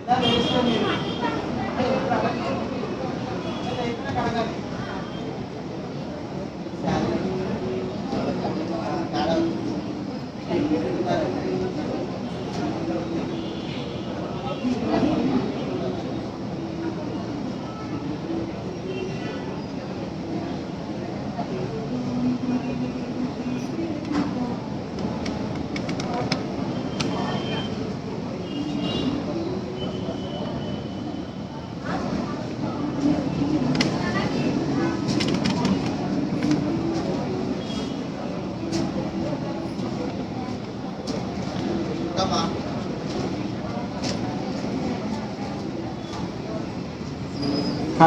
Hi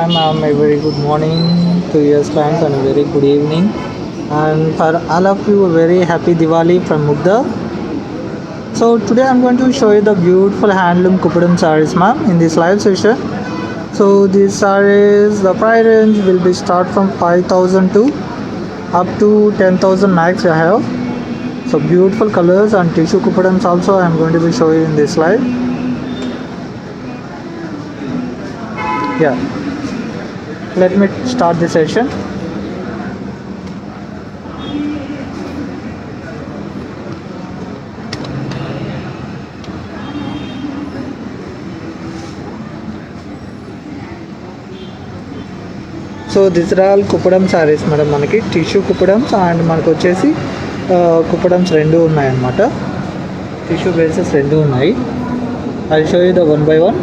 ma'am, a very good morning to your clients and a very good evening. And for all of you, a very happy Diwali from Mugda. So today I'm going to show you the beautiful handloom Kupadam sarees ma'am in this live session. So these sarees, the price range will be start from 5,000 to up to 10,000 max I have. So beautiful colors and tissue Kupadams also I'm going to be showing in this slide. Yeah. Let me start the session. So this are all Kuppadam sarees madam, మనకి tissue Kuppadams and మనకు వచ్చేసి కుప్పడమ్స్ రెండు ఉన్నాయన్నమాట. Tissue bases రెండు ఉన్నాయి. I show you the one by one.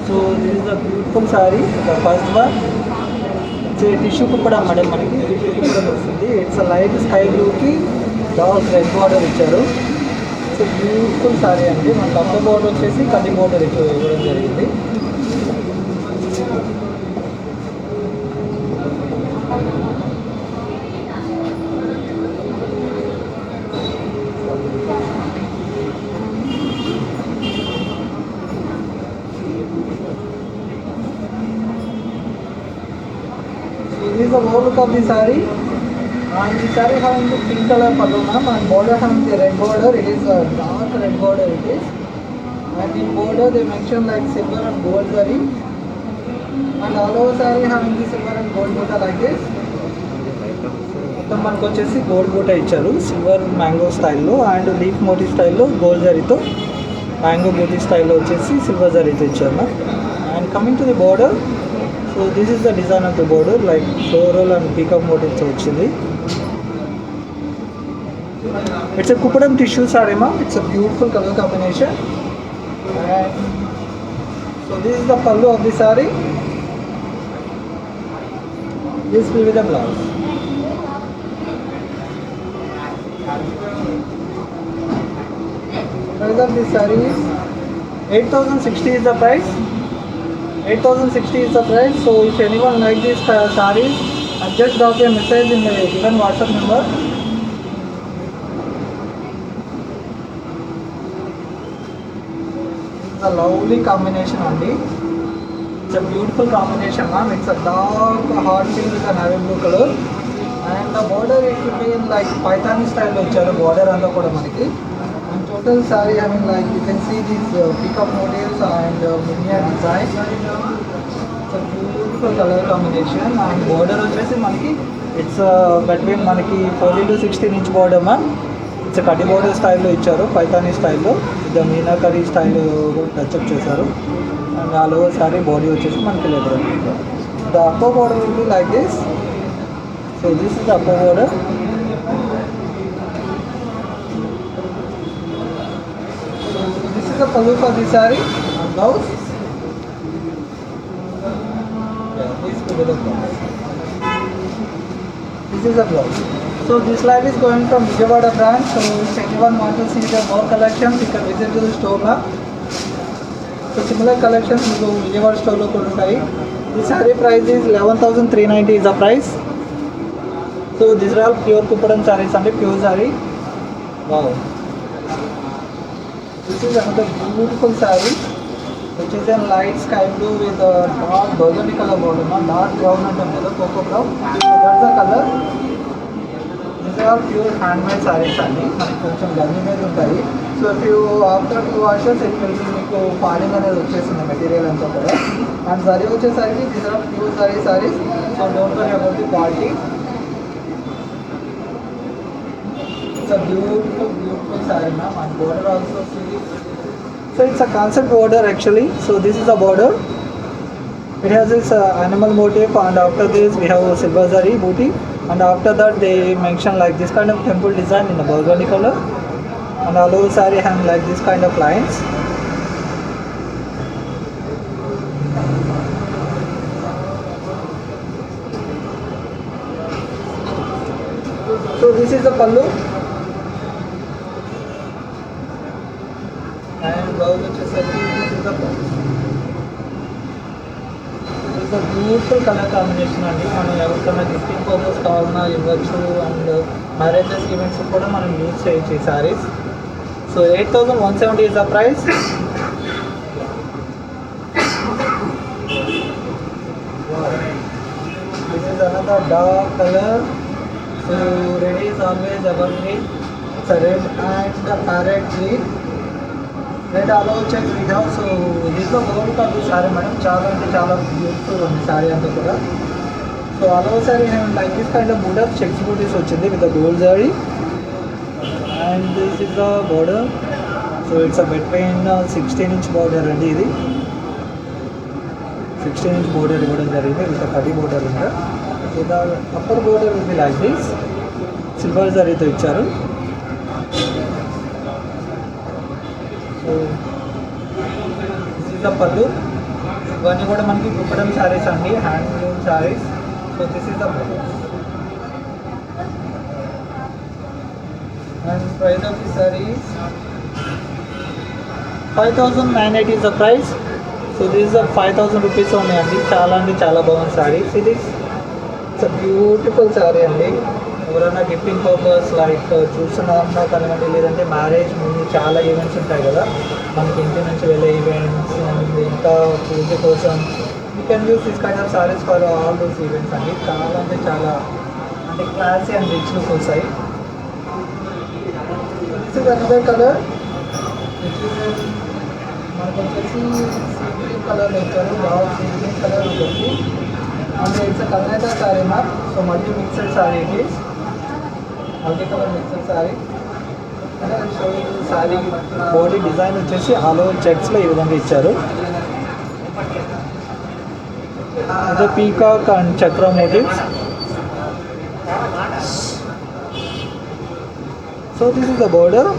So this is the beautiful saree, the first one. Tissue Kuppadam madam, మనకి tissue Kuppadam వస్తుంది. It's light sky బ్లూకి డార్క్ రెడ్ బార్డర్ ఇచ్చారు. సో బ్యూటిఫుల్ సారీ అండి. మనకు అప్పర్ బార్డర్ వచ్చేసి కడ్డీ బార్డర్ ఇవ్వడం జరిగింది. This is the whole look of the saree, and the saree having the pink color pallu ma'am, and border having the red border. It is a dark red border it is, and in border they mention like silver and gold zari, and all over saree having the silver and gold butta like this. మొత్తం మనకు వచ్చేసి gold బూటా ఇచ్చారు silver mango స్టైల్లో, and leaf motif స్టైల్లో gold జరీతో, mango బూటీ స్టైల్లో వచ్చేసి సిల్వర్ జరీతో ఇచ్చారు. And coming to the border, so this is the design of the border, like floral and peacock motifs వచ్చింది. It's a Kuppadam tissue saree మా, it's a beautiful colour combination. So this is the pallu of the saree. This will be the blouse. Price of this saree is 8,060 is the price. 8,060 is the price. So if anyone like this sarees, just drop a message in the given WhatsApp number. It's a lovely combination only. It's a beautiful combination ma'am. It's a dark hot pink with a navy blue color, and the border it will be in like Python style వచ్చారు border అంతా కూడా మనకి. And total saree having like you can see these peacock motifs and miniature design. It's a beautiful color combination, and border వచ్చేసి మనకి it's between మనకి 14 to 16 inch border ma'am. It's a కడ్డీ border స్టైల్లో ఇచ్చారు, పైథానీ స్టైల్లో విత్ మీనాకరీ స్టైల్ టచ్అప్ చేశారు. And all over sorry body వచ్చేసి మనకి leather. The upper border will be like this. So this is the upper border. This is the pallu for the saree. Blouse. Yeah, this will be the blouse. This is the blouse. So this live is going from Vijayawada branch. So if anyone wants to see the more collections, you can visit to the store now. So similar collections మీకు Vijayawada store లో కూడా ఉంటాయి. The saree price is 11,390 is the price. So these are all pure Kupadam sarees and pure saree. Wow. This is another beautiful saree. which is in light sky blue with a dark burgundy color border, not dark brown and another cocoa brown. So that's the color. These are pure handmade sarees అండి, మనకి కొంచెం గంజి మీద ఉంటాయి. So if you after 2 washes it will be మీకు falling అనేది వచ్చేస్తుంది material అంతా కూడా. అండ్ సారీ వచ్చేసరికి these are pure sarees. So don't worry about the quality. It's a beautiful saree ma'am, and border also see. So it's a concept border actually. So this is the border. It has this animal motif, and after this we have a silver zari booty, and after that they mention like this kind of temple design in a burgundy color, and all over saree hang like this kind of lines. So this is the pallu. And blouse వచ్చేసరికి this is the beautiful colour combination అండి. మనం ఎవరికైనా gifting purpose కావాలన్నా ఇవ్వచ్చు, and marriages events కూడా మనం use చేయొచ్చు ఈ sarees. So 8170 is the price. This is another dark color. So red is always evergreen. It's a red and parrot green. Red అలో చెక్స్ విధావు. సో దీంట్లో గోల్డ్ కలర్ సారీ మేడం, చాలా అంటే చాలా బ్యూటిఫుల్ ఉంది సారీ అంతా కూడా. సో అలో saree like this kind of బూట్ ఆఫ్ చెక్స్ బూటీస్ వచ్చింది with gold saree. And this is the border. So it's a between 16-inch border అండి. ఇది 16-inch బోర్డర్ ఇవ్వడం జరిగింది విత్ కటి బోర్డర్ ఇంకా. So the upper border will be like this, silver సారీతో ఇచ్చారు. సో దిస్ ఇస్ ద పల్లు. ఇవన్నీ కూడా మనకి కుప్పడం శారీస్ అండి, handloom sarees. So this is the pallu. And price of the sarees 5980 is the price. So this is 5000 rupees ఉన్నాయండి. చాలా అంటే చాలా బాగుంది శారీస్. ఇది ఇట్స్ బ్యూటిఫుల్ శారీ అండి. ఎవరైనా గిఫ్టింగ్ పర్పస్ లైక్ చూస్తున్నామన్నా కానివ్వండి, లేదంటే మ్యారేజ్ ముందు చాలా ఈవెంట్స్ ఉంటాయి కదా మనకి, ఇంటి నుంచి వెళ్ళే ఈవెంట్స్ అండ్ ఇంకా పూజ కోసం you can use this kind of saris for all those events అండి. చాలా అంటే చాలా అంటే క్లాసీ అండ్ రిచ్ లుక్ వస్తాయి. This is another colour. మనకు వచ్చేసి సీ గ్రీన్ కలర్లో ఇచ్చారు, డార్క్ సీ గ్రీన్ కలర్ ఉంటుంది. అంటే ఇట్స్ కల్నేతా saree ma'am. So multi mixed saree it is, multi colour mixed saree. Saree body design వచ్చేసి ఆల్ ఓవర్ చెక్స్లో ఈ విధంగా ఇచ్చారు. ఇది peacock and chakra motifs. So this is the border.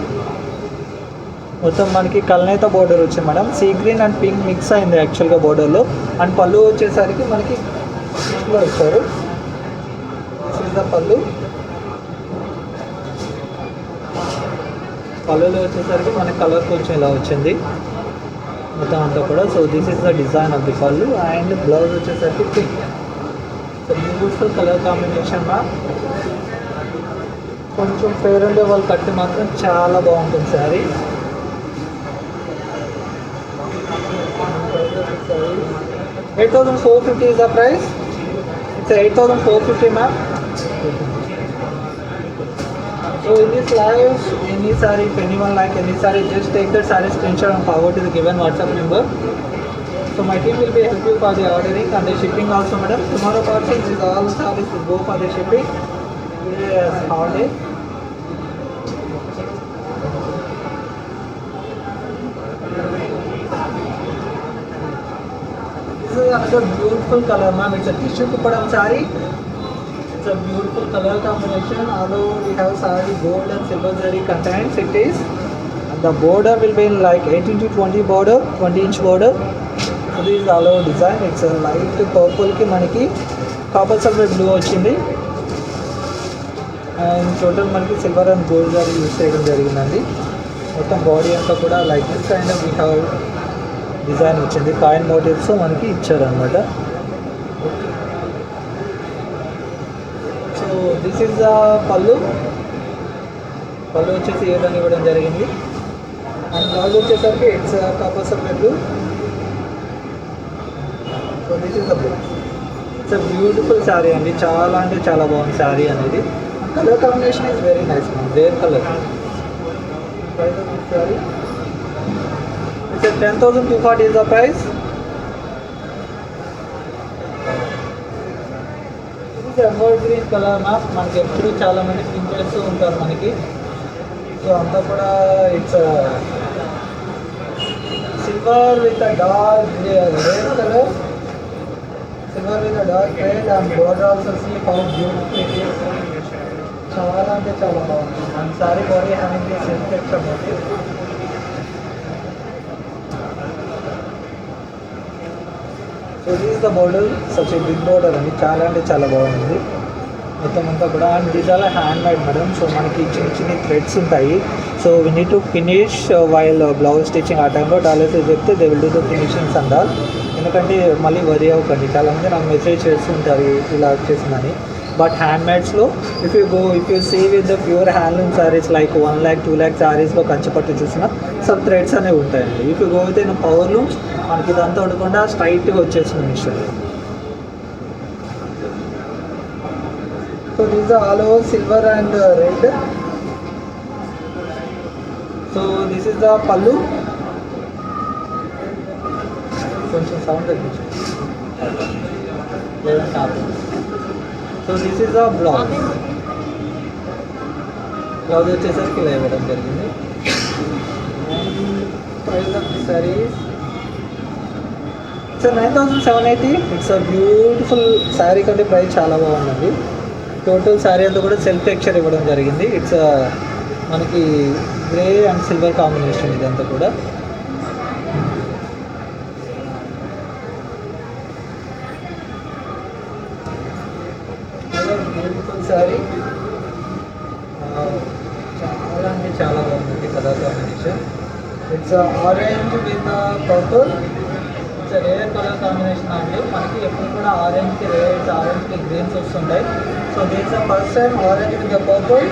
మొత్తం మనకి కల్నేత బోర్డర్ వచ్చింది madam. See green and pink mix అయింది యాక్చువల్గా బోర్డర్లో. అండ్ పళ్ళు వచ్చేసరికి మనకి పింక్లో ఇచ్చారు. దిస్ ఇస్ ద పళ్ళు. పళ్ళులో వచ్చేసరికి మనకి కలర్ కొంచెం ఇలా వచ్చింది మొత్తం అంతా కూడా. So this is the design of the పళ్ళు. అండ్ బ్లౌజ్ వచ్చేసరికి pink. So beautiful colour combination మా. కొంచెం ఫేర్ ఉండే వాళ్ళు కట్టి మాత్రం చాలా బాగుంటుంది sari. 8450 is the price. It's 8450 ma'am. So in this live, any saree, if anyone like any saree, just take that saree screenshot and forward to the given WhatsApp number. So my team will be help you for the ordering and the shipping also, madam. Tomorrow parcels is all sarees will go for the shipping. Today is holiday. This is another beautiful color, ma'am. It's a tissue kupadam saree. It's a beautiful color combination. Although we have saree gold and silver zari contents, it is. And the border will be like 18 to 20 border, 20-inch border. So this is all over design. It's a light purple ki manaki copper silver blue వచ్చింది. And total మనకి silver and gold zari use చేయడం జరిగిందండి. మొత్తం body అంతా కూడా like this kind of we have design వచ్చింది. Coin motifs మనకి ఇచ్చారనమాట. సో దిస్ ఈజ్ ద పళ్ళు. పళ్ళు వచ్చేసి ఏదని ఇవ్వడం జరిగింది. అండ్ బ్లౌజ్ వచ్చేసరికి it's copper subject. So this is the book. It's a beautiful sari అండి, చాలా అంటే చాలా బాగుంది శారీ అనేది. Colour combination is very nice ma'am, rare colour. Price of this sari it's 10,240 is the price. ఇది ఎమర్ల్డ్ గ్రీన్ కలర్ మ్యామ్, మనకి ఎప్పుడు చాలా మంది థింక్ చేస్తూ ఉంటారు మనకి. సో అంతా కూడా it's silver with dark rare colour, silver with dark red and border also see how beautiful it is. చాలా అంటే చాలా బాగుంది. And saree body having this reflection motif. So this is the border, such a big border అండి, చాలా అంటే చాలా బాగుంది మొత్తం అంతా కూడా. And these are hand made madam. సో మనకి చిన్న చిన్న థ్రెడ్స్ ఉంటాయి. So we need to finish while blouse stitching. ఆ టైంలో డాలర్స్ చెప్తే they will do the finishings and all. ఎందుకంటే మళ్ళీ వరి అవ్వకండి, చాలామంది నాకు మెసేజ్ చేస్తుంటారు ఇలా వచ్చేసిందని. బట్ హ్యాండ్ మేడ్స్లో if you see with the pure handloom sarees like 1 lakh 2 lakh శారీస్లో కంచిపట్టు చూసిన సమ్ థ్రెడ్స్ అనేవి ఉంటాయండి. If you go with in power looms మనకి ఇదంతా ఉండకుండా స్ట్రైట్గా వచ్చేసిన machine. So this all over silver and red. So this is the pallu. కొంచెం సౌండ్ తగ్గించు. So this is the blouse. Blouse వచ్చేసరికి ఇలా ఇవ్వడం జరిగింది. Price of the sarees it's 9,780. It's a beautiful saree కంటే ప్రైస్ చాలా బాగుందండి. టోటల్ శారీ అంతా కూడా సెల్ఫ్ టెక్స్చర్ ఇవ్వడం జరిగింది. ఇట్స్ మనకి గ్రే అండ్ సిల్వర్ కాంబినేషన్ ఇదంతా కూడా. బ్యూటిఫుల్ శారీ, చాలా అంటే చాలా బాగుంది colour combination. It's orange with purple. It's rare colour combination అండి. మనకి ఎప్పుడు కూడా ఆరెంజ్కి రెడ్స్, ఆరెంజ్కి గ్రీన్స్ వస్తుంటాయి. So that's first time orange with the purple.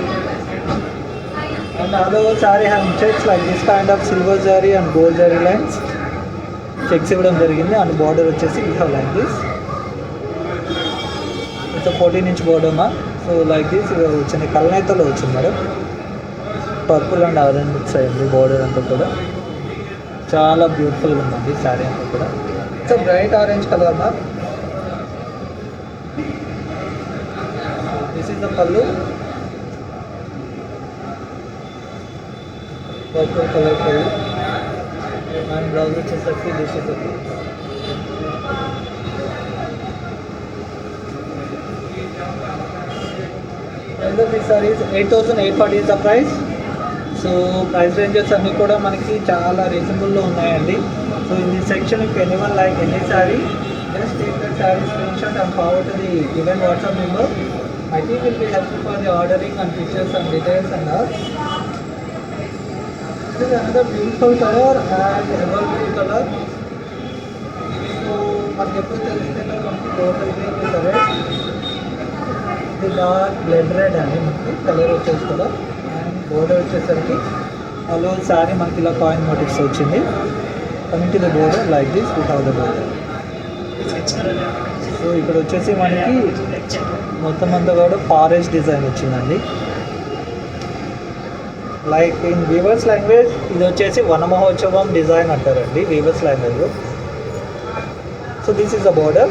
And all over saree have checks like this kind of silver zari and gold zari lines checks ఇవ్వడం జరిగింది. And border వచ్చేసి we have like this. It's 14-inch border మా. So like this వచ్చింది, కల్నేతలో వచ్చింది madam. Purple and orange mix అయింది border అంతా కూడా. చాలా బ్యూటిఫుల్గా ఉందండి శారీ అంతా కూడా. ఇట్స్ బ్రైట్ ఆరెంజ్ కలర్ మా. దిస్ ఇస్ ద పల్లు, పర్పుల్ కలర్ పల్లు. అండ్ బ్లౌజ్ వచ్చేసరికి this is the pallu. And this saris 8,840 is the price. So price ranges అన్నీ కూడా మనకి చాలా రీజనబుల్లో ఉన్నాయండి. So in this section if anyone like any sorry, just take that sorry screenshot and forward to the given WhatsApp number. My team will be helpful for the ordering and pictures and details and all. This is another beautiful color and evergreen color. So మనకి ఎప్పుడు తెలిస్తే మనకి total green with red. ఇది dark blood red అండి మనకి colour వచ్చేసి కూడా. And border వచ్చేసరికి అలో శారీ మనకి ఇలా కాయిన్ మోటివ్స్ వచ్చింది. Coming to the border like this we have the border. So ఇక్కడ వచ్చేసి మనకి మొత్తం అంతా కూడా ఫారెస్ట్ డిజైన్ వచ్చిందండి. లైక్ ఇన్ వీవర్స్ లాంగ్వేజ్ ఇది వచ్చేసి వన మహోత్సవం డిజైన్ అంటారండి వీవర్స్ లాంగ్వేజ్లో. So this is the border,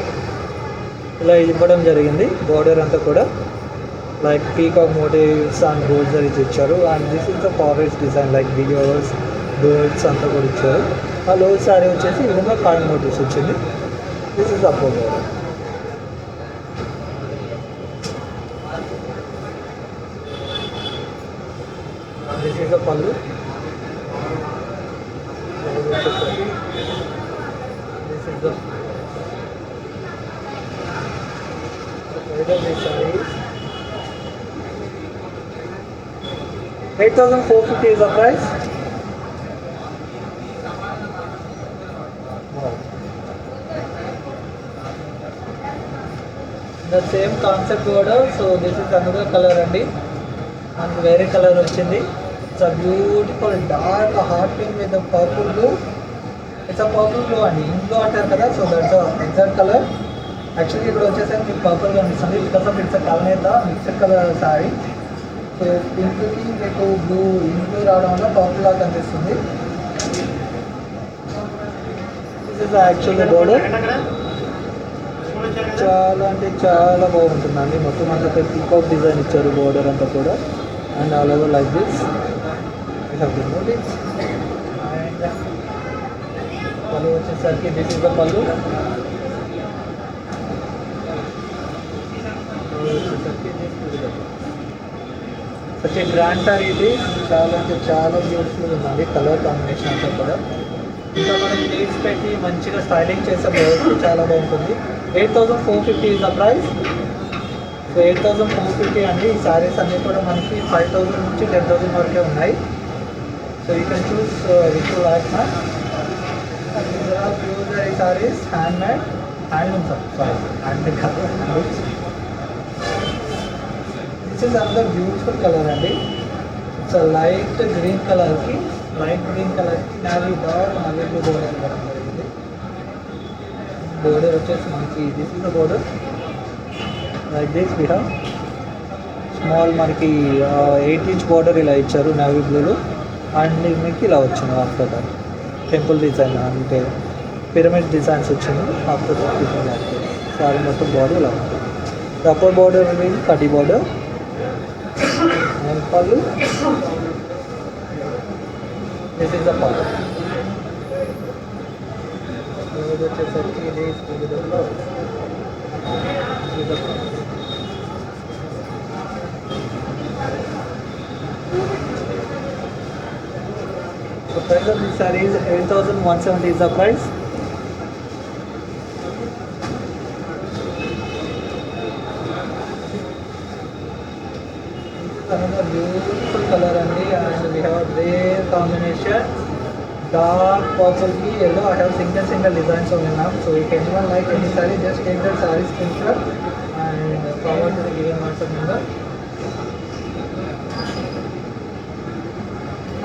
ఇలా ఇవ్వడం జరిగింది. బోర్డర్ అంతా కూడా like peacock motifs and gold zaris ఇచ్చారు. And this is the forest design like weavers, birds అంతా కూడా ఇచ్చారు. ఆ లో శారీ వచ్చేసి ఈ విధంగా కాయిన్ మోటివ్స్ వచ్చింది. This is upper border. This is the pallu. This is the saree. 8,450 is the price. The same concept order. So this is another color andi. And వేరే కలర్ వచ్చింది. It's a beautiful dark hot pink with the purple blue. It's a purple blue అండి, ఇంట్లో అంటారు కదా, so that's exact colour. Actually ఇక్కడ వచ్చేసరికి మీకు purple కనిపిస్తుంది బికాస్ ఆఫ్ ఇట్స్ కలనేత మిక్స్డ్ కలర్ శారీ. సో పింక్కి మీకు బ్లూ ఇంట్లో రావడం వల్ల పర్పుల్ లాగా కనిపిస్తుంది. This is actually border. చాలా అంటే చాలా బాగుంటుందండి. మొత్తం అంతా పీకాక్ డిజైన్ ఇచ్చారు బోర్డర్ అంతా కూడా. And all over like this we have the motifs. And pallu వచ్చేసరికి దిస్ ఇస్ ద పళ్ళు. వచ్చే గ్రాండ్ సారీ ఇది. చాలా అంటే చాలా బ్యూటిఫుల్ ఉందండి కలర్ కాంబినేషన్ అంతా కూడా. ఇంకా మనం ప్లేట్స్ పెట్టి మంచిగా స్టైలింగ్ చేసే చాలా బాగుంటుంది. 8,450 ఇస్ ద ప్రైస్. సో 8,450 అండి. ఈ శారీస్ అన్నీ కూడా మనకి 5,000 నుంచి 10,000 వరకే ఉన్నాయి. So you can choose which you like నా. ప్యూర్ ఈ sarees handmade, handloom saree handmade కాదు, handlooms. This is another beautiful colour అండి. ఇట్స్ లైట్ గ్రీన్ కలర్కి navy dark navy blue border ఇవ్వడం జరిగింది. బోర్డర్ వచ్చేసి మనకి this is the border like this. We have small మనకి 8 ఇంచ్ బోర్డర్ ఇలా ఇచ్చారు నావీ బ్లూలో. అండ్ మీకు ఇలా వచ్చింది ఆఫ్టర్ దట్ టెంపుల్ డిజైన్ అంటే పిరమిడ్ డిజైన్స్ వచ్చింది. ఆఫ్టర్ దట్ సారీ మొత్తం బార్డర్ ఇలా ఉంటుంది. అప్పర్ బార్డర్ మీన్ కటి బార్డర్ అండ్ పళ్ళు. దిస్ ఇస్ ద పళ్ళు. వచ్చేసరికి ఇది the price of this saree is 8,170 is the price. Another beautiful color andi, and we have a rare combination dark purple ki yellow. I have single designs only now, so if anyone like any saree, just take that saree screenshot and forward to the given WhatsApp number.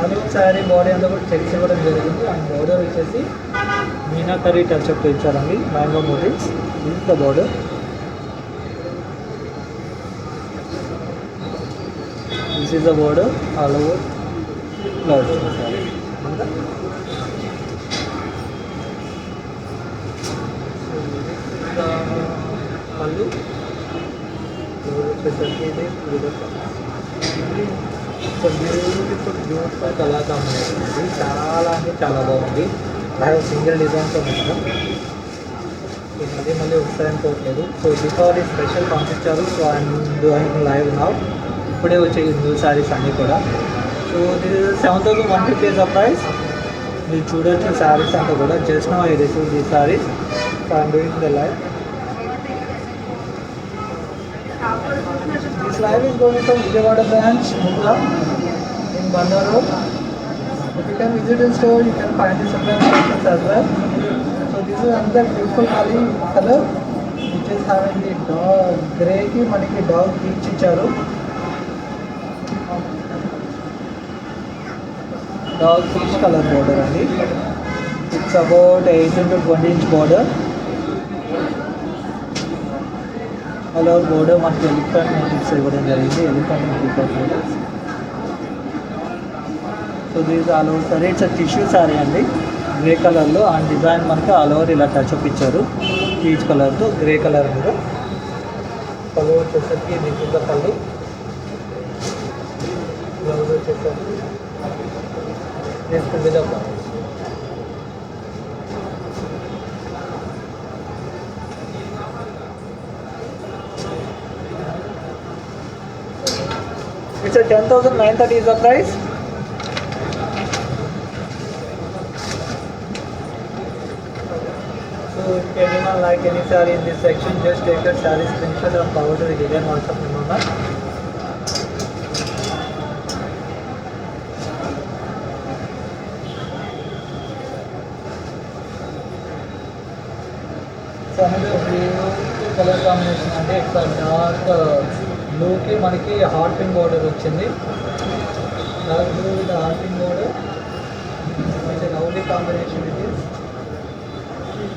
అదొక sari body అంతా కూడా checks ఇవ్వడం జరిగింది. And border వచ్చేసి meenakari touch up ఇచ్చారండి, mango motifs. This the border. This is the border all over cloth. Pallu వచ్చేసరికి ఇది beautiful colour combination అండి. చాలా అంటే చాలా బాగుంది. ఐ హ్యావ్ సింగిల్ డిజైన్తో ఉన్నాను, మళ్ళీ వస్తాయనుకోవట్లేదు. సో దీపావళి స్పెషల్ పంపించారు. సో ఐఎమ్ డూయింగ్ లైవ్ నా. ఇప్పుడే వచ్చే న్యూ శారీస్ అన్నీ కూడా. So this is 7,150 is the price. మీరు చూడొచ్చు శారీస్ అంతా కూడా. Just now I receive the saris. So I'm doing the live. This live is going from Vijayawada branch, Mukla, in Bandar Road. If you can visit the store, you can find the supply options as well. So this is another beautiful color, which is having the dog grey ki maniki dog peach icharu. Dog peach color border andi. It's about 8 into 20 inch border. అలా border మనకి elephant motifs ఇవ్వడం జరిగింది. Elephant motifs. So these all over saree. It's tissue saree అండి, grey కలర్లో. And design మనకి all over ఇలా touch up ఇచ్చారు peach కలర్తో గ్రే కలర్ మీద. పళ్ళు వచ్చేసరికి this is the pallu. Blouse వచ్చేసరికి this is the blouse. It's a 10,930 is the price. So if anyone like any saree in this section, just take that saree screenshot and forward to the given WhatsApp number. So another beautiful color combination అంటే ఇక్కడ dark బ్లూకి మనకి hot pink border వచ్చింది. Dark blue with hot pink border. Lovely combination ఇది.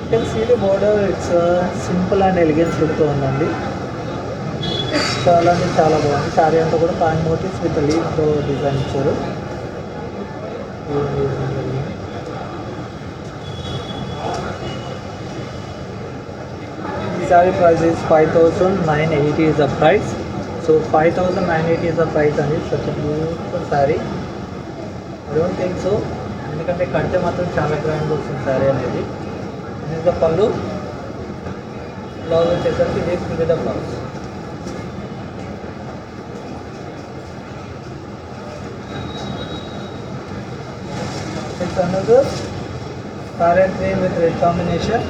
You can see the border, it's simple and elegance లుక్తో ఉందండి. చాలా అంటే చాలా బాగుంది. శారీ అంతా కూడా కాయిన్ మోటివ్స్ విత్ లీఫ్తో డిజైన్ ఇచ్చారు. The saree price is 5,980 is the price. So 5,980 is the price and it's such a beautiful saree. I don't think so. ఎందుకంటే కడితే మాత్రం చాలా గ్రాండ్గా వస్తుంది శారీ అనేది. This is the pallu. Blouse వచ్చేసరికి this will be the blouse. It's another parrot green with red combination.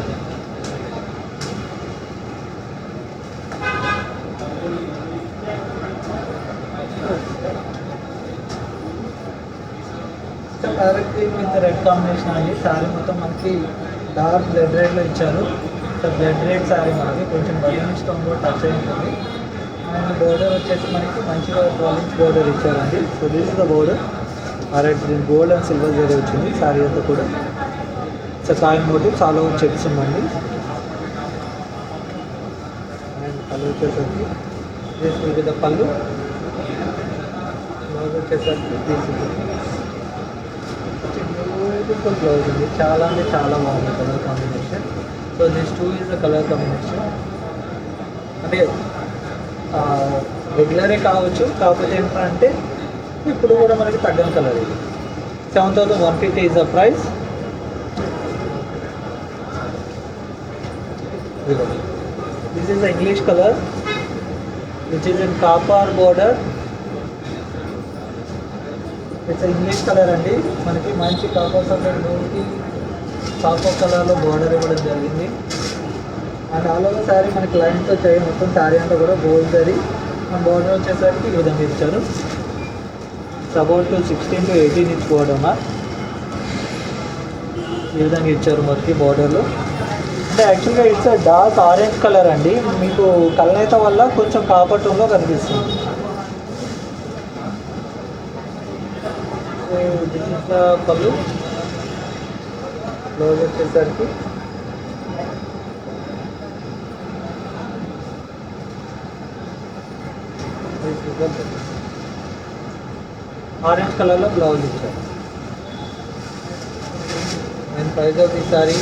Parrot green with red combination అండి. శారీ మొత్తం మనకి డార్క్ బ్లడ్ రెడ్లో ఇచ్చారు. సో బ్లడ్ రెడ్ శారీ మనకి కొంచెం బలూన్ స్టోన్ కూడా టచ్ అయి ఉంటుంది. అండ్ బోర్డర్ వచ్చేసి మనకి మంచిగా 12 inch బోర్డర్ ఇచ్చారండి. So this is the border. Parrot green gold and silver zari వచ్చింది శారీ అంతా కూడా. సో కాయిన్ మోటివ్ చాలా చెక్స్ ఉందండి. అండ్ పళ్ళు వచ్చేసరికి this will be the pallu. Blouse వచ్చేసరికి బ్యూటిఫుల్ బ్లౌజ్ ఉంది. చాలా అంటే చాలా బాగుంది colour combination. So this two is the colour combination. అంటే రెగ్యులరే కావచ్చు, కాకపోతే ఏంటంటే ఇప్పుడు కూడా మనకి తగ్గని కలర్ ఇది. 7,150 is the price. This is the English colour which is in copper border. It's English colour అండి. మనకి మంచి కాపర్ కలర్ డోర్కి కాపర్ కలర్లో బోర్డర్ ఇవ్వడం జరిగింది. అండ్ ఆల్ ఓవర్ శారీ మనకి లైన్తో చేయి మొత్తం శారీ అంతా కూడా గోల్డ్ జరీ. అండ్ బోర్డర్ వచ్చేసరికి ఈ విధంగా ఇచ్చారు. It's about 16 to 18 inch border అన్న ఈ విధంగా ఇచ్చారు మనకి బోర్డర్లో. అంటే యాక్చువల్గా ఇట్స్ డార్క్ ఆరెంజ్ కలర్ అండి. మీకు కలనేత వల్ల కొంచెం కాపర్ టోన్లో కనిపిస్తుంది. This is the pallu. Blouse వచ్చేసరికి ఆరెంజ్ కలర్లో బ్లౌజ్ ఇచ్చారు. And price of the sorry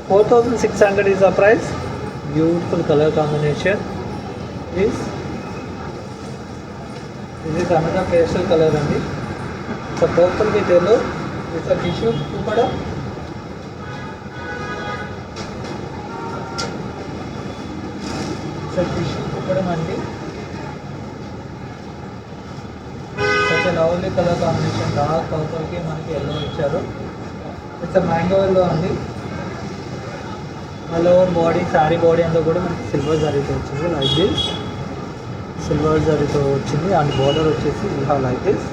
4,600 is the price. Beautiful color combination. This is another pastel color అండి. So purple with yellow. It's tissue కూడా టిష్యూ కూడా అండి. Such lovely colour combination. Dark పర్పుల్కి మనకి yellow ఇచ్చారు. It's mango yellow అండి. All over body saree body అంతా కూడా మనకి సిల్వర్ జరీతో వచ్చింది. లైక్ దిస్ సిల్వర్ జరీతో వచ్చింది. అండ్ బోర్డర్ వచ్చేసి like this.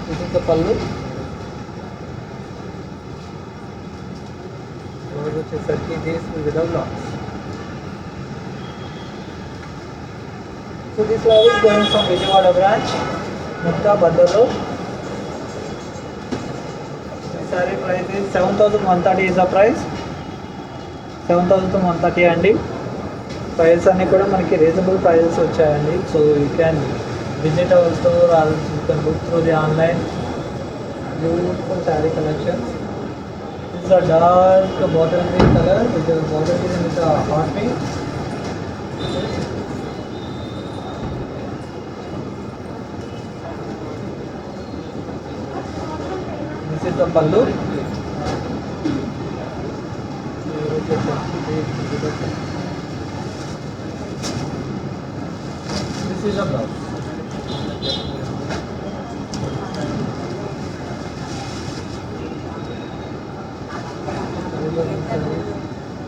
This is the pallu. Blouse వచ్చేసరికి this with the blouse. So this blouse is going from Vijayawada branch, ముక్తా బద్దలో. Saree price is 7,130 is the price. 7,130 అండి. ప్రైస్ అన్నీ కూడా మనకి రీజనబుల్ ప్రైజెస్ వచ్చాయండి. So you can visit our store or you can book through the online. Beautiful saree collection. It's a dark bottle green colour with bottle green with hot pink. This is the pallu. This is the blouse.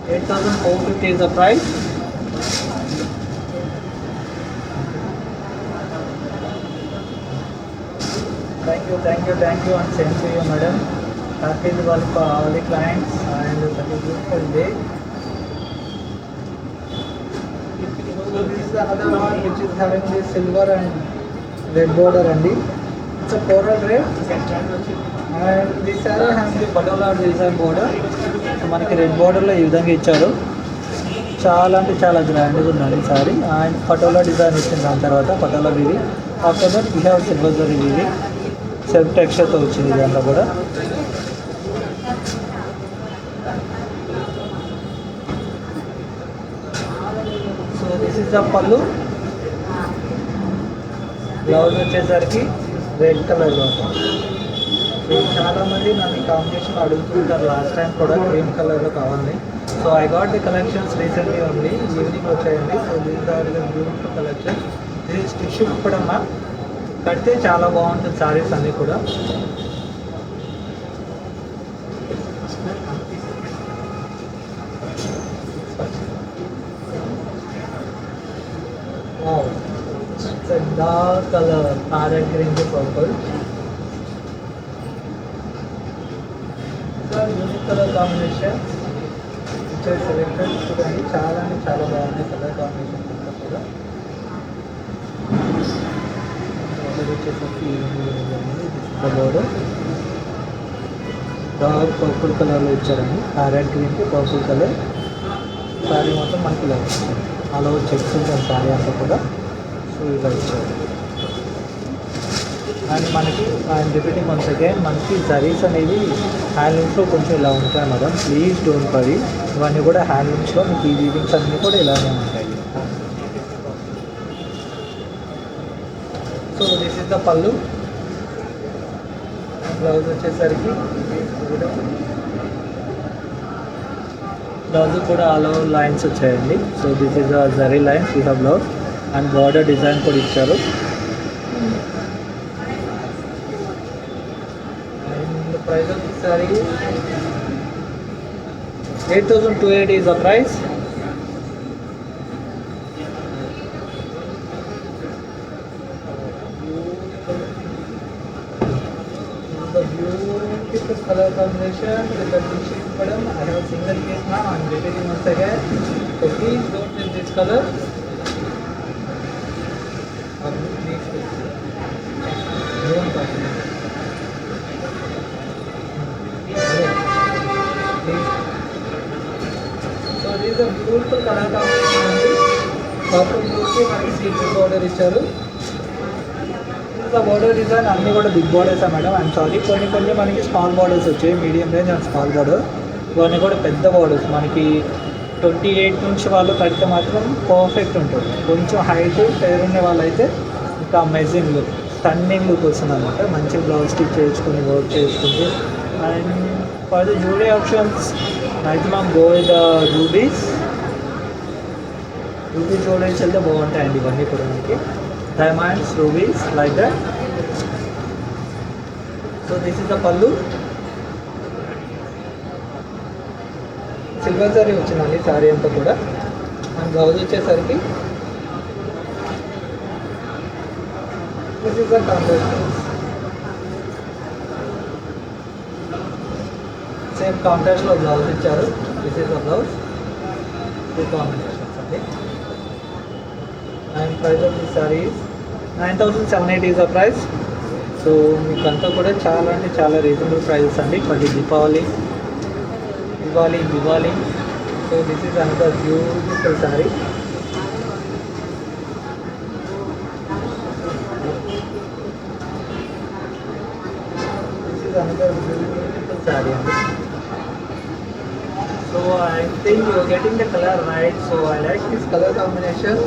8,450 is the price. Thank you, and same to you, madam. Happy Diwali for all the clients and such a beautiful day. So this is another one which is having this silver and red border and it's a coral red. And this saree has the patola design border. So మనకి red బోర్డర్లో ఈ విధంగా ఇచ్చారు. చాలా అంటే చాలా గ్రాండ్గా ఉన్నది సారీ. అండ్ పటోలా డిజైన్ వచ్చింది దాని తర్వాత patola weave. After that we have silver zari weave. Self టెక్స్చర్తో వచ్చింది దాంట్లో కూడా. So this is the pallu. Blouse వచ్చేసరికి రెడ్ కలర్లో ఉంటుంది. సో చాలామంది నన్ను కాంబినేషన్ అడుగుతుంటారు లాస్ట్ టైం కూడా క్రీమ్ కలర్లో కావాలి. So I got the collections recently only evening వచ్చాయండి. So these are the beautiful collection. ఇది టిష్యూ ఇప్పుడమ్మా కడితే చాలా బాగుంటుంది సారీస్ అన్నీ కూడా. Dark colour parrot green to purple. Unique colour combination selected చూడండి. చాలా అంటే చాలా బాగుంది కలర్ కాంబినేషన్ కూడా. వచ్చేసరికి బోర్డర్ డార్క్ పర్పుల్ కలర్లో ఇచ్చారండి. ప్యారెట్ గ్రీన్కి పర్పుల్ కలర్. శారీ మొత్తం మనకి ఇలా వచ్చింది. అలా చెక్స్ ఉంటారు శారీ అంతా కూడా. సో ఇలా ఇచ్చారు. అండ్ మనకి ఐఎమ్ రిపీటింగ్ వన్స్ అగైన్ మనకి జరీస్ అనేవి హ్యాండ్లూమ్స్లో కొంచెం ఇలా ఉంటాయి మేడం. Please don't worry. ఇవన్నీ కూడా హ్యాండ్లూమ్స్లో మీకు ఈ వీవింగ్స్ అన్నీ కూడా ఇలానే ఉంటాయి. So this is the pallu. Blouse వచ్చేసరికి బ్లౌజ్ కూడా ఆల్ ఓవర్ లైన్స్ వచ్చాయండి. So this is the zari lines with the blouse and border design కూడా ఇచ్చారు. And price of this sorry 8,280 is the price. The beautiful color combination with the tissue madam. I have a single piece now. I'm repeating once again. So please don't miss this color. So this is a beautiful color combination. Purple blue ki manaki silk border icharu. Border design అన్నీ కూడా big బోర్డర్సా madam. I'm sorry, కొన్ని మనకి small borders వచ్చాయి, medium range and small border. ఇవన్నీ కూడా పెద్ద borders మనకి 28 నుంచి వాళ్ళు కడితే మాత్రం పర్ఫెక్ట్ ఉంటుంది. కొంచెం హైట్ ఫేర్ ఉండే వాళ్ళు అయితే ఇంకా అమేజింగ్ లుక్, స్టన్నింగ్ లుక్ వస్తుంది అనమాట. మంచి బ్లౌజ్ స్టిచ్ చేసుకుని వర్క్ చేసుకుంటే. And for the jewellery options maximum go with rubies jewelleries వెళ్తే బాగుంటాయండి. ఇవన్నీ కూడా మనకి diamonds, rubies, like that. So this is the pallu. Silver saree వచ్చిందండి సారీ అంతా కూడా. అండ్ బ్లౌజ్ వచ్చేసరికి this is the contrast. Same contrast లో బ్లౌజ్ ఇచ్చారు. this is the blouse. Two combinations అండి. And price of this saree is 9,780 is the price. So మీకు అంతా కూడా చాలా అంటే చాలా రీజనబుల్ ప్రైజెస్ అండి. ప్రతి Diwali. So this is another beautiful saree. This is another beautiful saree అండి. So I think you getting the colour right. So I like this colour combination.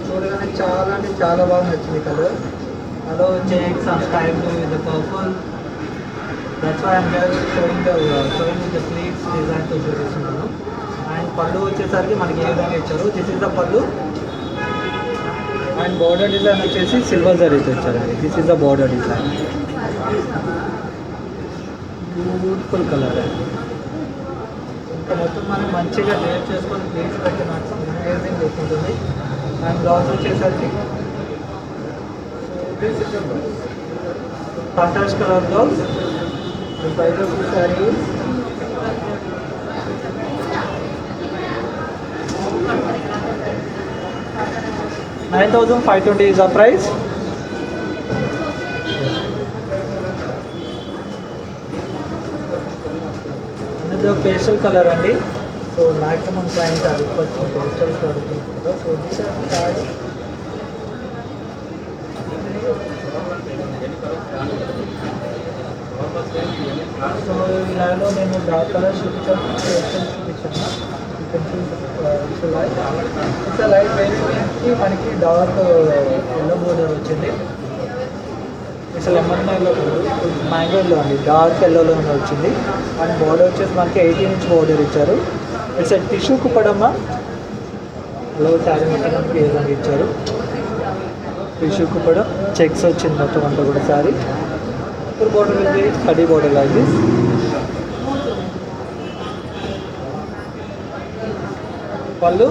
చూడగానే చాలా అంటే చాలా బాగా నచ్చింది కలర్. అలో check some sky blue with the purple. That's why I'm showing the pleats డిజైన్తో చూపిస్తున్నాను. అండ్ పళ్ళు వచ్చేసరికి మనకి ఏ విధంగా ఇచ్చారు. This is the pallu. And border design వచ్చేసి సిల్వర్ జరీతో ఇచ్చారండి. This is the border design. Beautiful colour అండి. ఇంకా మొత్తం మనం మంచిగా డ్రేప్ చేసుకొని ప్లీట్స్ పెట్టి మాత్రం అమేజింగ్ లుక్ ఉంటుంది. అండ్ బ్లౌజ్ వచ్చేసరికి contrast colour blouse. Price of this saree 100 9,520 is the price. Another pastel color అండి. So maximum clients are requesting pastels అడుగుతున్నారు. సో these are the సో ఇలాలో నేను డార్క్ కలర్ చూపించాను, పేస్టల్స్ చూపించాను. ఇట్స్ లైట్ వేరియంట్కి మనకి డార్క్ ఎల్లో బోర్డర్ వచ్చింది. ఇట్స్ లెమన్ మ్యాంగోలో అండి, డార్క్ ఎల్లోలో వచ్చింది. అండ్ బోర్డర్ వచ్చేసి మనకి 18 ఇంచ్ బోర్డర్ ఇచ్చారు. ఇట్స్ టిష్యూ కుప్పడమ్మా లో శారీ మొత్తం మనకి ఏ విధంగా ఇచ్చారు. టిష్యూ కుప్పడం చెక్స్ వచ్చింది మొత్తం అంతా కూడా శారీ. ఇప్పుడు బోర్డర్ విల్ బి కడీ border like this. Pallu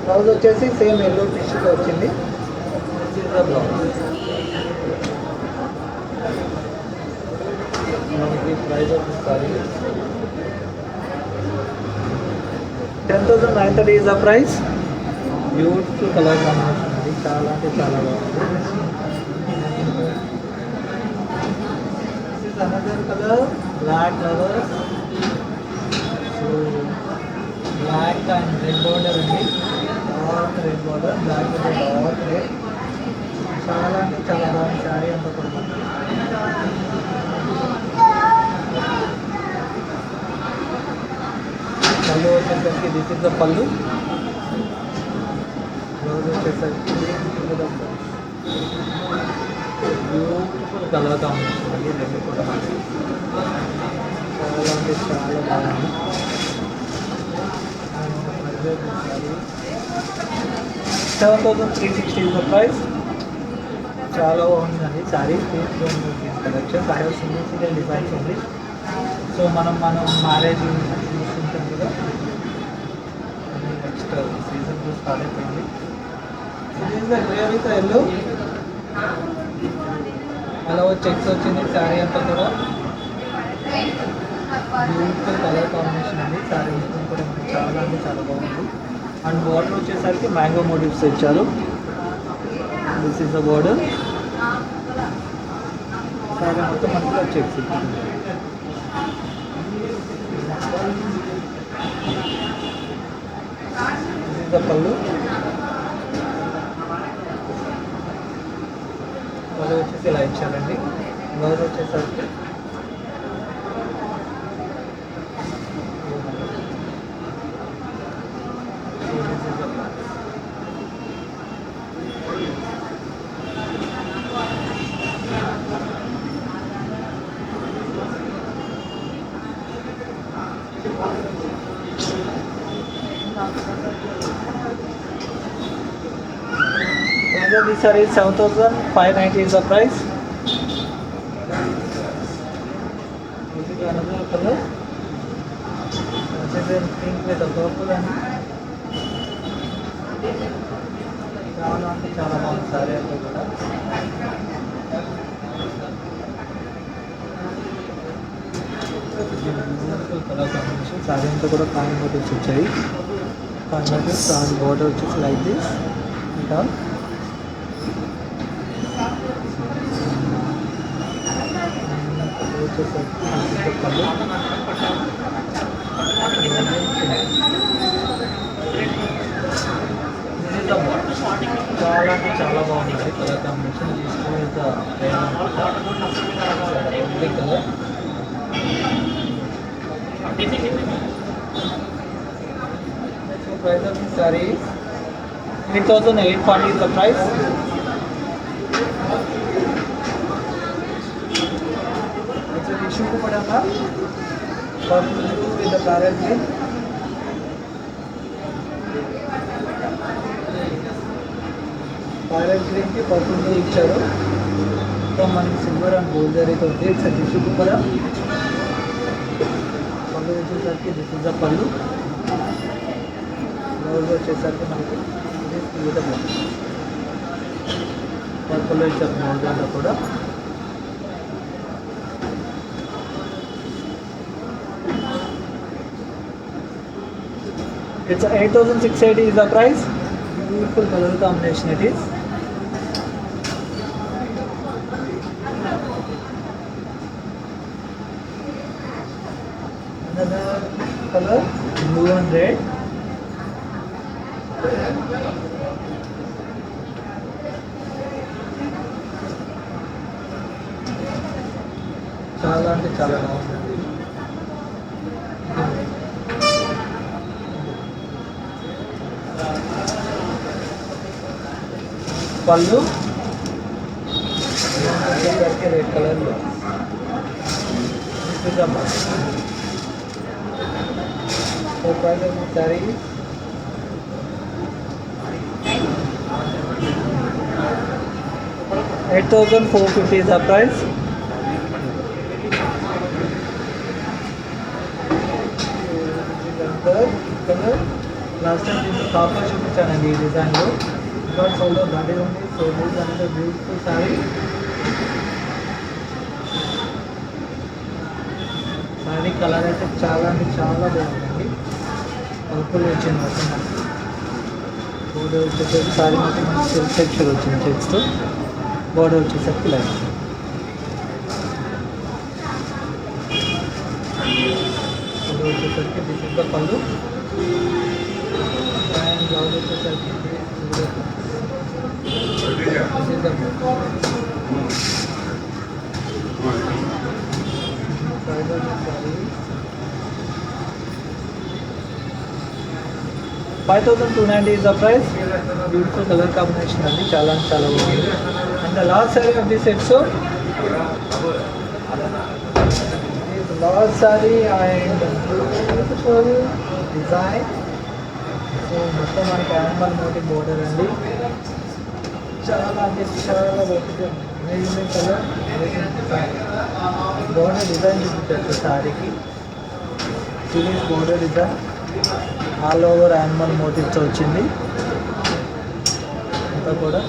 blouse వచ్చేసి సేమ్ ఎల్లో టిష్యూతో వచ్చింది. బ్లౌజ్ మనకి ప్రైస్ వచ్చేసి 10,930 is the price. Beautiful colour combination అది, చాలా అంటే చాలా బాగుంది. Another colour black colour. So black and red border అండి, dark red border, black dark red. చాలా అంటే చాలా బాగుంది శారీ అంతా కూడా. పళ్ళు వచ్చేసరికి this is the pallu. Blouse వచ్చేసరికి బ్యూటిఫుల్ కలర్ కాంబినేషన్ అండి, రెండు కూడా చాలా అంటే చాలా బాగుంది. 7,360 is the price. చాలా బాగుందండి శారీ. కలెక్షన్ చాలా సింగిల్ డిజైన్స్ ఉంది. సో మనం మ్యారేజ్ చూస్తుంటాం కదా, నెక్స్ట్ సీజన్ స్టార్ట్ అయిపోయింది. గ్రే విత్ ఎల్లో అలా చెక్స్ వచ్చింది శారీ అంతా కూడా. బ్యూటిఫుల్ కలర్ కాంబినేషన్ అండి, శారీ మొత్తం కూడా మనకి చాలా అంటే చాలా బాగుంది. అండ్ బార్డర్ వచ్చేసరికి మ్యాంగో మోటివ్స్ ఇచ్చారు. This is the border. Sari మొత్తం మనకి చెక్స్ ఇచ్చారు. దిస్ ఈస్ ద పళ్ళు. పళ్ళు వచ్చేసి ఇలా ఇచ్చారండి. బ్లౌజ్ వచ్చేసరికి this saree is 7,590 is the price. This is another color. This is pink with a purple and చాలా అంటే చాలా బాగుంది సారీ అంతా కూడా. కలర్ కాంబినేషన్ సారీ అంతా కూడా కాయిన్ మోటివ్స్ వచ్చాయి. కాయిన్ మోటివ్స్ అండ్ బోర్డర్ వచ్చేసి లైక్ దిస్. ఇంకా చాలా అంటే చాలా బాగుంది కలర్ కాంబినేషన్. తీసుకుని colour price of this saree is 8,840 is the price. It's a tissue kupadanga purple with the parrot green. Parrot green ki purple lo icharu. So manaki silver and gold jarito undi. It's a tissue kupada. Pallu vachesarki this is the pallu. Blouse వచ్చేసరికి మనకి పర్పుల్లో ఇచ్చారు blouse అంతా కూడా. It's 8,680 is the price. Beautiful color combination it is. Another color, blue and red. చాలా అంటే చాలా బాగుంది. పళ్ళు రెడ్ కలర్లో sorry 8,450 is the price. Colour last time దీంట్లో కాపర్ చూపించానండి ఈ డిజైన్లో. ఇంకా సోలో బండి ఉంది. సో దిస్ అనేది బ్యూటిఫుల్ శారీ. శారీ కలర్ అయితే చాలా అంటే చాలా బాగుందండి. పర్పుల్ వచ్చింది మొత్తం. బోర్డర్ వచ్చేసరికి శారీ మొత్తం మంచి సిల్క్ టెక్స్చర్ వచ్చింది చెక్స్తో. బోర్డర్ వచ్చేసరికి లైట్. బోర్డర్ వచ్చేసరికి this is the pallu. And blouse వచ్చేసరికి $5,290 is the price. Beautiful color combination అండి. చాలా అంటే చాలా బాగుంది. And the last sorry of the set. So last sorry and beautiful design. So మొత్తం మనకి యానిమల్ మోటివ్ బోర్డర్ అండి. చాలా అంటే చాలా బాగుంది. Amazing colour, amazing design. Border design చూపించారు సారీకి. Series border design all over animal motifs వచ్చింది. అంతా కూడా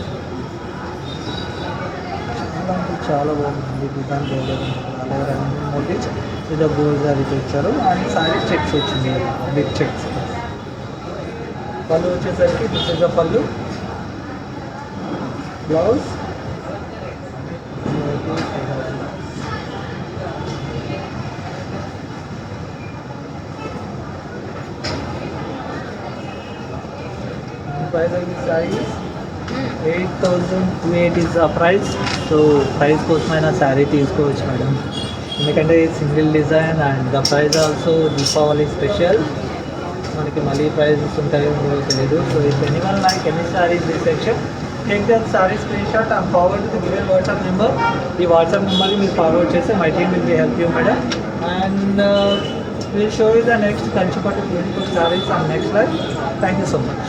చాలా అంటే చాలా బాగుంది డిజైన్. Border all over animal motifs ఇది గోల్డ్ అది ఇచ్చారు. అండ్ సారీ చెక్స్ వచ్చింది, బిగ్ చెక్స్. పళ్ళు వచ్చేసరికి this is the pallu. Blouse price of this saree is 8,280 is the price. So price కోసమైనా శారీ తీసుకోవచ్చు మేడం, ఎందుకంటే single design and the price also Deepavali special. మనకి మళ్ళీ ప్రైజెస్ ఉంటాయో తెలియదు. So if anyone like any saris this section, take that sorry screen shot and forward to given WhatsApp number. ఈ WhatsApp నెంబర్ని మీరు ఫార్వర్డ్ చేస్తే my team will be help you madam. And we'll show you the next Kanchipattu beautiful sarees on next slide. Thank you so much.